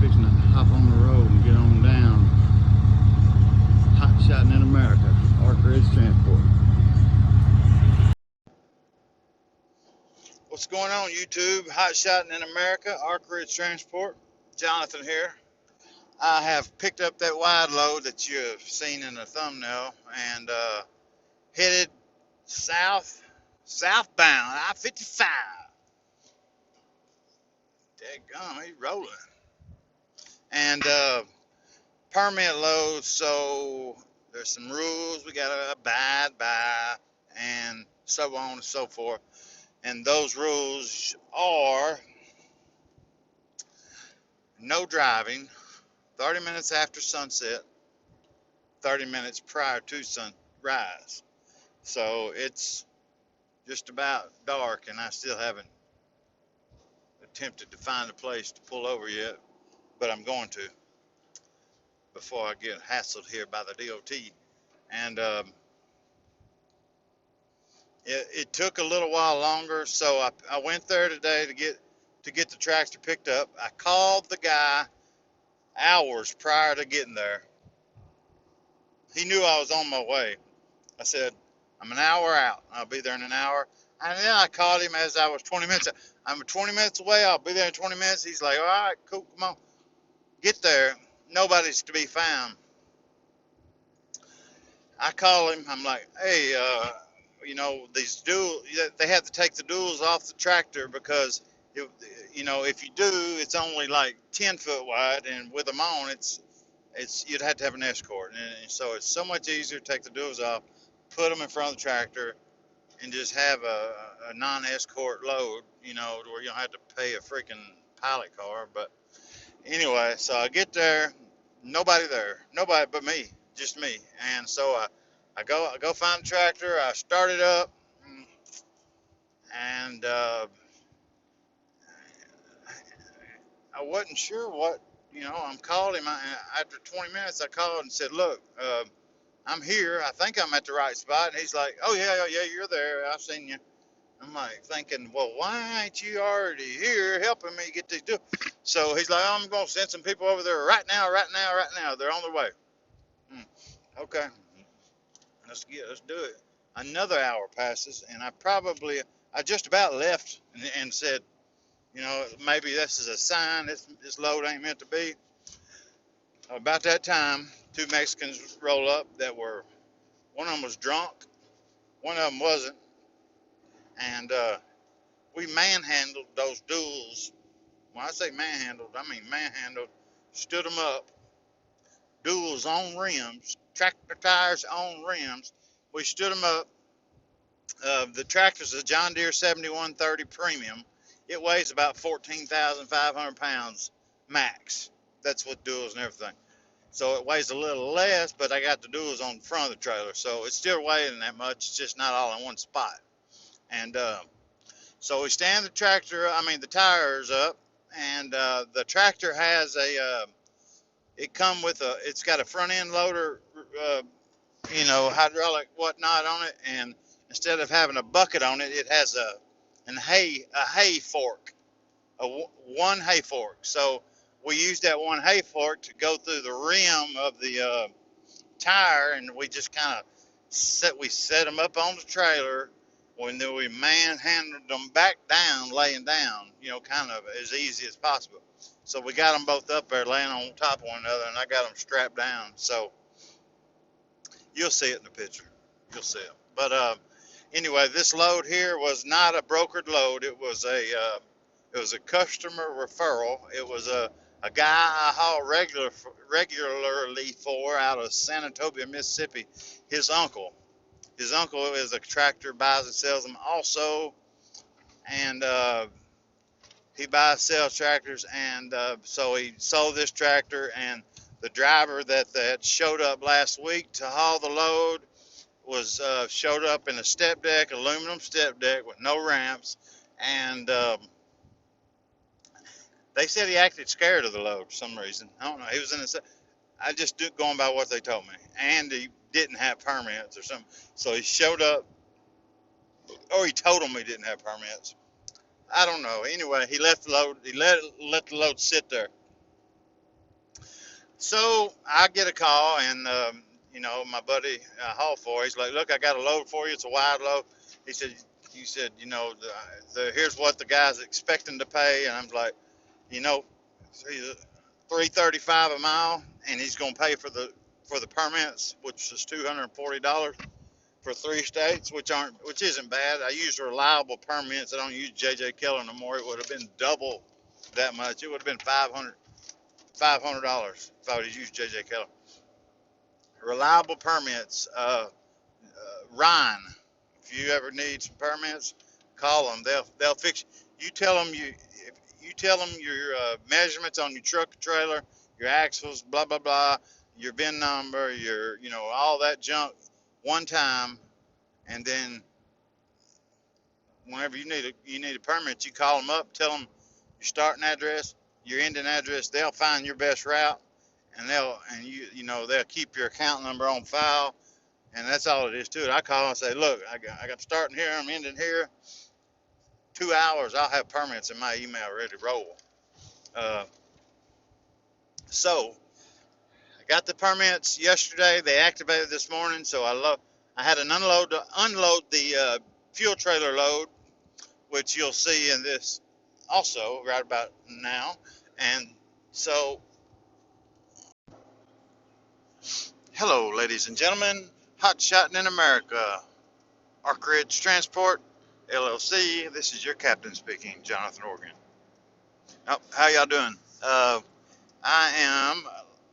fixing to hop on the road and get on down. Hot shotting in America, Arc Ridge Transport. What's going on, YouTube? Hot shotting in America, Arc Ridge Transport. Jonathan here. I have picked up that wide load that you have seen in the thumbnail and headed southbound I-55. Daggone, he's rolling. And permit load, so there's some rules we gotta abide by, and so on and so forth. And those rules are no driving 30 minutes after sunset, 30 minutes prior to sunrise. So it's just about dark, and I still haven't attempted to find a place to pull over yet, but I'm going to before I get hassled here by the DOT. And it took a little while longer, so I went there today to get the tractor picked up. I called the guy hours prior to getting there. He knew I was on my way. I said, I'm an hour out. I'll be there in an hour. And then I called him as I was 20 minutes. I'm 20 minutes away. I'll be there in 20 minutes. He's like, all right, cool, come on. Get there. Nobody's to be found. I call him. I'm like, hey, these they have to take the duals off the tractor because, if you do, it's only like 10 foot wide, and with them on, you'd have to have an escort. And so it's so much easier to take the duals off, put them in front of the tractor, and just have a non-escort load, where you don't have to pay a freaking pilot car. But anyway, so I get there, nobody there, nobody but me, just me. And so I go find the tractor, I start it up, and I wasn't sure what, I'm calling him. After 20 minutes, I called and said, look, I'm here. I think I'm at the right spot. And he's like, oh, yeah, you're there. I've seen you. I'm like thinking, well, why ain't you already here helping me get these deals? So he's like, oh, I'm going to send some people over there right now. They're on their way. Okay, let's do it. Another hour passes, and I just about left and said, maybe this is a sign this load ain't meant to be. About that time, two Mexicans roll up one of them was drunk, one of them wasn't, and we manhandled those duals. When I say manhandled, I mean manhandled, stood them up, duals on rims, tractor tires on rims. We stood them up. The tractor's a John Deere 7130 Premium. It weighs about 14,500 pounds max. That's with duals and everything. So it weighs a little less, but I got the duals on the front of the trailer, so it's still weighing that much. It's just not all in one spot. And so we stand the tires up, and the tractor has it's got a front end loader, hydraulic whatnot on it, and instead of having a bucket on it, it has a hay fork, one hay fork. So we used that one hay fork to go through the rim of the tire, and we just kind of set them up on the trailer. When then we manhandled them back down, laying down, kind of as easy as possible. So we got them both up there laying on top of one another, and I got them strapped down. So you'll see it in the picture. You'll see it. But anyway, this load here was not a brokered load. It was a customer referral. It was a guy I haul regularly for out of San Antonio, Mississippi. His uncle is a tractor, buys and sells them also, and he buys, sells tractors, and so he sold this tractor, and the driver that showed up last week to haul the load was showed up in a step deck, aluminum step deck with no ramps, and they said he acted scared of the load for some reason. I don't know. He was in the. I just going by what they told me, and he didn't have permits or something. So he showed up, or he told them he didn't have permits. I don't know. Anyway, he left the load. He let the load sit there. So I get a call, and my buddy Hall for, he's like, "Look, I got a load for you. It's a wide load." He said, here's what the guy's expecting to pay," and I'm like, you know, he's 335 a mile, and he's gonna pay for the permits, which is $240 for 3 states, which isn't bad. I use reliable permits. I don't use JJ Keller no more. It would have been double that much. It would have been $500 if I would have used JJ Keller. Reliable permits. Ryan, if you ever need some permits, call them. They'll fix. You tell them if you tell them your measurements on your truck or trailer, your axles, blah blah blah, your VIN number, your all that junk one time, and then whenever you need a permit, you call them up, tell them your starting address, your ending address. They'll find your best route, and they'll keep your account number on file, and that's all it is to it. I call and say, look, I got starting here, I'm ending here. 2 hours, I'll have permits in my email ready to roll. Uh, so I got the permits yesterday. They activated this morning, so I had an unload the fuel trailer load, which you'll see in this also right about now. And so, hello, ladies and gentlemen, hot shotting in America, Ark Ridge Transport LLC. This is your captain speaking, Jonathan Organ. Oh, how y'all doing? I am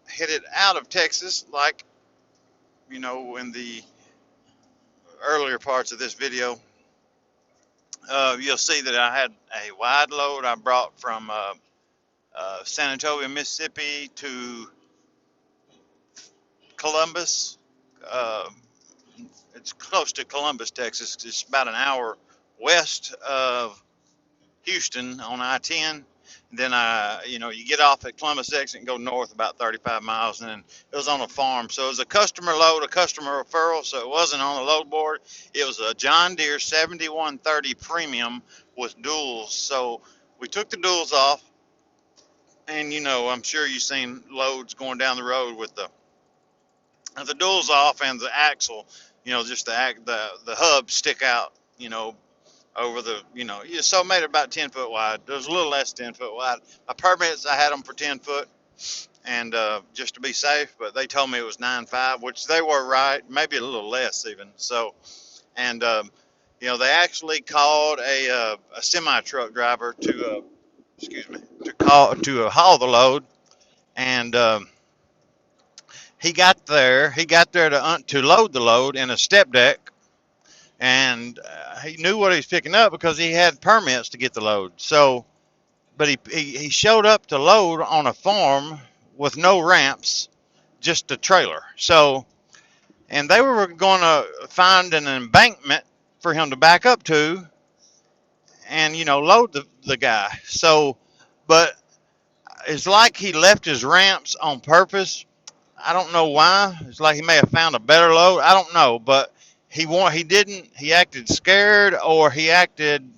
headed out of Texas, like in the earlier parts of this video. You'll see that I had a wide load I brought from San Antonio, Mississippi to Columbus. Uh, it's close to Columbus, Texas. It's about an hour west of Houston on I-10. Then you get off at Columbus exit and go north about 35 miles, and then it was on a farm. So it was a customer load, a customer referral. So it wasn't on the load board. It was a John Deere 7130 Premium with duals. So we took the duals off, and I'm sure you've seen loads going down the road with the duals off and the axle. Just the hub stick out. Over so it made it about 10 foot wide. It was a little less than 10 foot wide. My permits, I had them for 10 foot, and just to be safe, but they told me it was 9.5, which they were right, maybe a little less even. So, and they actually called a semi truck driver to haul the load, and he got there to load the load in a step deck, and he knew what he was picking up because he had permits to get the load. So, but he showed up to load on a farm with no ramps, just a trailer. So, and they were going to find an embankment for him to back up to, and load the guy. So, but it's like he left his ramps on purpose. I don't know why. It's like he may have found a better load. I don't know, but he didn't. He acted scared, or he acted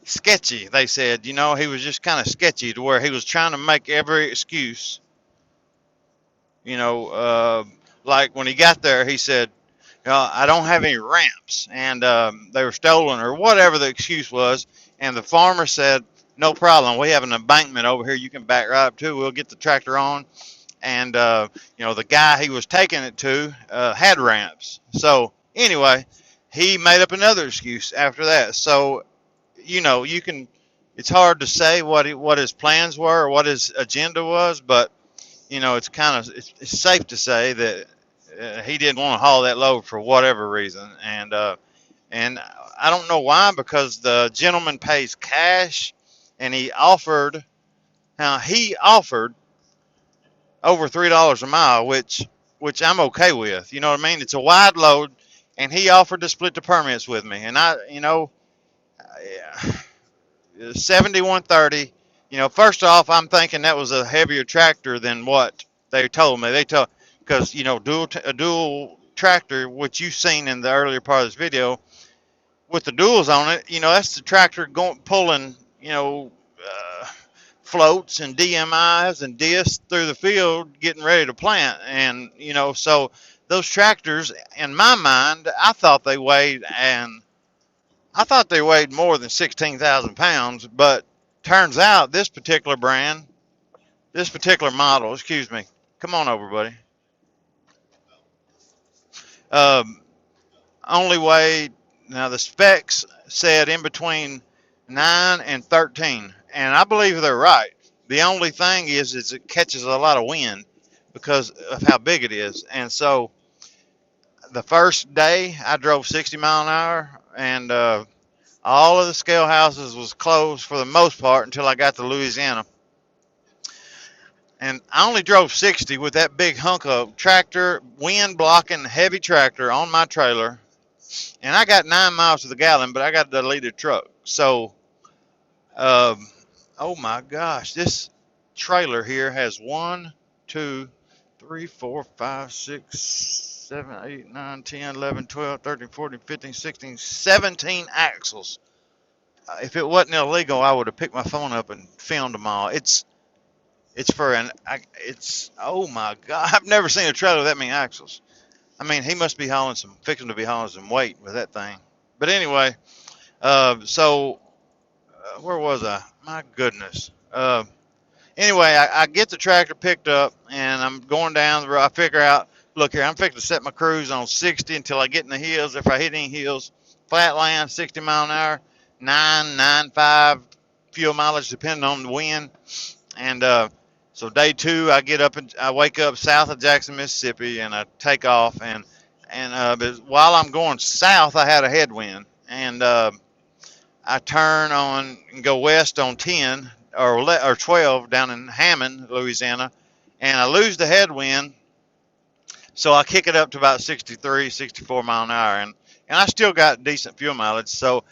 sketchy. They said, he was just kind of sketchy to where he was trying to make every excuse. You know, uh, like when he got there, he said, I don't have any ramps, and they were stolen or whatever the excuse was. And the farmer said, no problem. We have an embankment over here you can back right up to. We'll get the tractor on. And the guy he was taking it to had ramps. So anyway, he made up another excuse after that. So you can. It's hard to say what his plans were or what his agenda was, but it's safe to say that he didn't want to haul that load for whatever reason, and I don't know why, because the gentleman pays cash, and he offered over $3 a mile, which I'm okay with. You know what I mean? It's a wide load, and he offered to split the permits with me, and yeah, 7130. First off, I'm thinking that was a heavier tractor than what they told me. Because a dual tractor, which you've seen in the earlier part of this video, with the duals on it, that's the tractor pulling, uh, floats and DMIs and discs through the field getting ready to plant. And, so those tractors, in my mind, I thought they weighed more than 16,000 pounds, but turns out this particular model, excuse me, come on over, buddy, um, only weighed, now the specs said in between 9 and 13, and I believe they're right. The only thing is it catches a lot of wind because of how big it is. And so the first day I drove 60 mile an hour, and all of the scale houses was closed for the most part until I got to Louisiana. And I only drove 60 with that big hunk of tractor, wind blocking heavy tractor on my trailer. And I got 9 miles to the gallon, but I got a deleted truck. So, um, oh my gosh, this trailer here has 1, 2, 3, 4, 5, 6, 7, 8, 9, 10, 11, 12, 13, 14, 15, 16, 17 axles. If it wasn't illegal, I would have picked my phone up and filmed them all. It's oh my God, I've never seen a trailer with that many axles. I mean, he must be fixing to be hauling some weight with that thing. But anyway, where was I? My goodness. Anyway, I get the tractor picked up and I'm going down the road. I figure out, look here, I'm fixing to set my cruise on 60 until I get in the hills. If I hit any hills, flat land, 60 mile an hour, 9.95 fuel mileage depending on the wind. And so day 2, I wake up south of Jackson, Mississippi, and I take off. But while I'm going south, I had a headwind, and I turn on and go west on 10 or 12 down in Hammond, Louisiana, and I lose the headwind. So I kick it up to about 63, 64 mile an hour, and I still got decent fuel mileage. So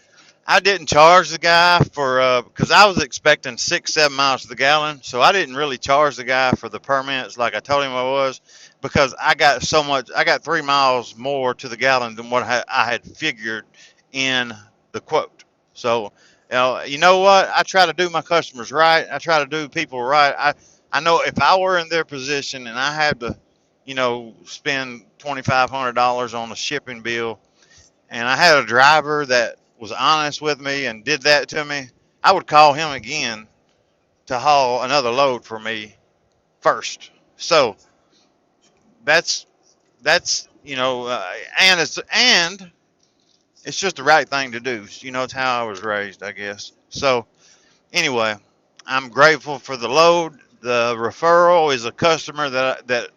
I didn't charge the guy because I was expecting 6, 7 miles to the gallon. So I didn't really charge the guy for the permits like I told him I was, because I got 3 miles more to the gallon than what I had figured in the quote. So, you know what? I try to do my customers right. I try to do people right. I know if I were in their position and I had to, spend $2,500 on a shipping bill, and I had a driver that was honest with me and did that to me, I would call him again to haul another load for me first. So that's and it's just the right thing to do. It's how I was raised, I guess. So anyway, I'm grateful for the load. The referral is a customer that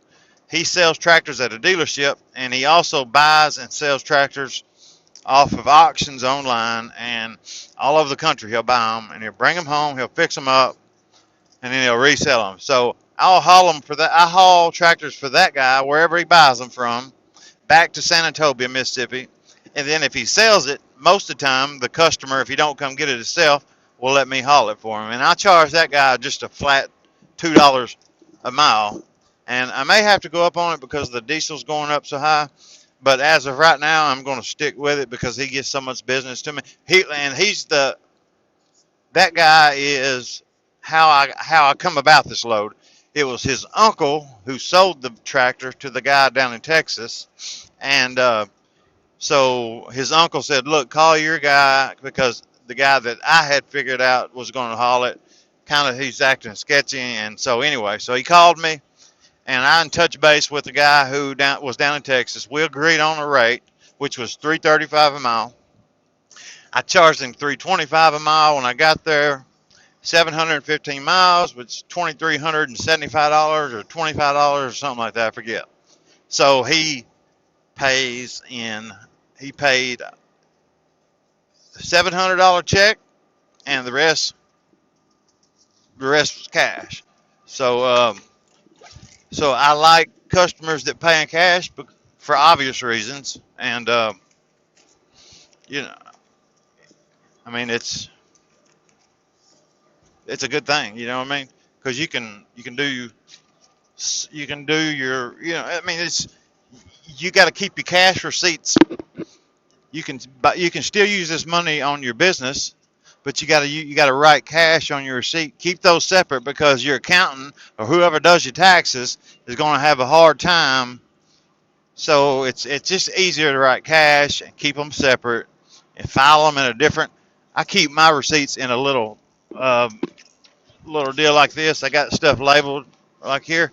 he sells tractors at a dealership, and he also buys and sells tractors off of auctions online and all over the country. He'll buy them and he'll bring them home. He'll fix them up and then he'll resell them. So I'll haul them for that. I haul tractors for that guy wherever he buys them from, back to San Antonio, Mississippi. And then if he sells it, most of the time the customer, if he don't come get it himself, will let me haul it for him. And I charge that guy just a flat $2 a mile. And I may have to go up on it because the diesel's going up so high. But as of right now, I'm going to stick with it because he gets so much business to me. That guy is how I come about this load. It was his uncle who sold the tractor to the guy down in Texas, and so his uncle said, "Look, call your guy," because the guy that I had figured out was going to haul it, he's acting sketchy, and so anyway, so he called me. And I touched base with the guy who was down in Texas. We agreed on a rate, which was $3.35 a mile. I charged him $3.25 a mile when I got there. 715 miles, which is $2,375 or $25 or something like that. I forget. So he paid a $700 check, and the rest was cash. So I like customers that pay in cash for obvious reasons, and you know, I mean it's a good thing, you know what I mean? Because you can do your, I mean, you got to keep your cash receipts. You can still use this money on your business, but you gotta write cash on your receipt. Keep those separate because your accountant or whoever does your taxes is going to have a hard time. So it's just easier to write cash and keep them separate and file them in a different. I keep my receipts in a little deal like this. I got stuff labeled like here,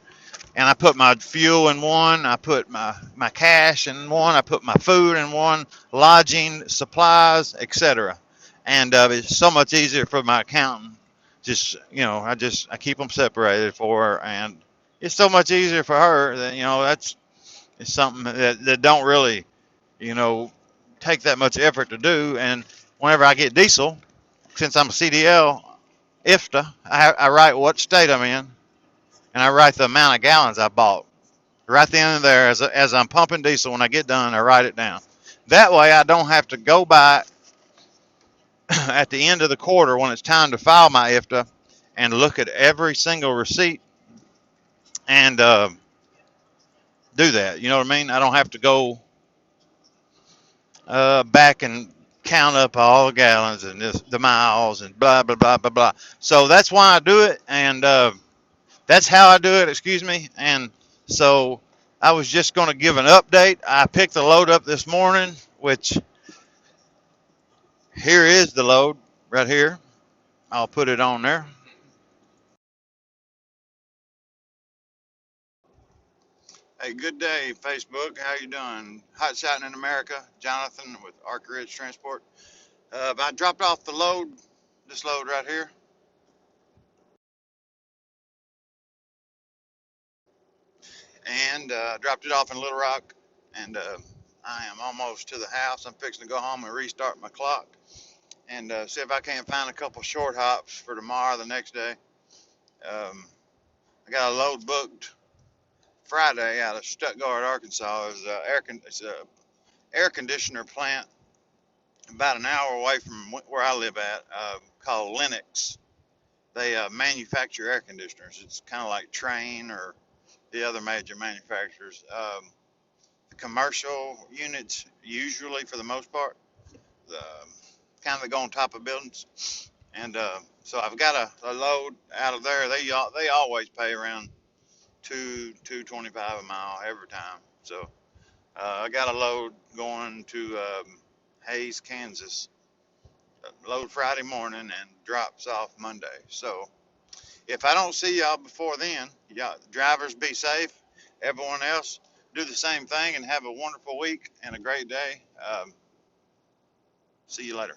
and I put my fuel in one. I put my cash in one. I put my food in one, lodging, supplies, etc. And it's so much easier for my accountant. Just I keep them separated for her, and it's so much easier for her. That that's it's something that don't really you know take that much effort to do. And whenever I get diesel, since I'm a CDL IFTA, I write what state I'm in, and I write the amount of gallons I bought. Right then and there, as I'm pumping diesel, when I get done, I write it down. That way, I don't have to go by at the end of the quarter when it's time to file my IFTA and look at every single receipt and do that. You know what I mean? I don't have to go back and count up all the gallons and the miles and blah blah blah blah blah. So that's why I do it, and that's how I do it. Excuse me. And so I was just going to give an update. I picked the load up this morning, which here is the load right here. I'll put it on there. Hey, good day, Facebook. How you doing? Hot shotting in America. Jonathan with Arc Ridge Transport. I dropped off the load, this load right here, and dropped it off in Little Rock. And I am almost to the house. I'm fixing to go home and restart my clock and see if I can't find a couple short hops for tomorrow, the next day. Um, I got a load booked Friday out of Stuttgart, Arkansas. It's a air conditioner plant about an hour away from where I live at, called Lennox. They manufacture air conditioners. It's kind of like Trane or the other major manufacturers. The commercial units, usually for the most part, the kind of go on top of buildings. And so I've got a load out of there. They always pay around 225 a mile every time. So I got a load going to Hayes, Kansas. Load Friday morning and drops off Monday. So if I don't see y'all before then, y'all drivers be safe. Everyone else do the same thing and have a wonderful week and a great day. See you later.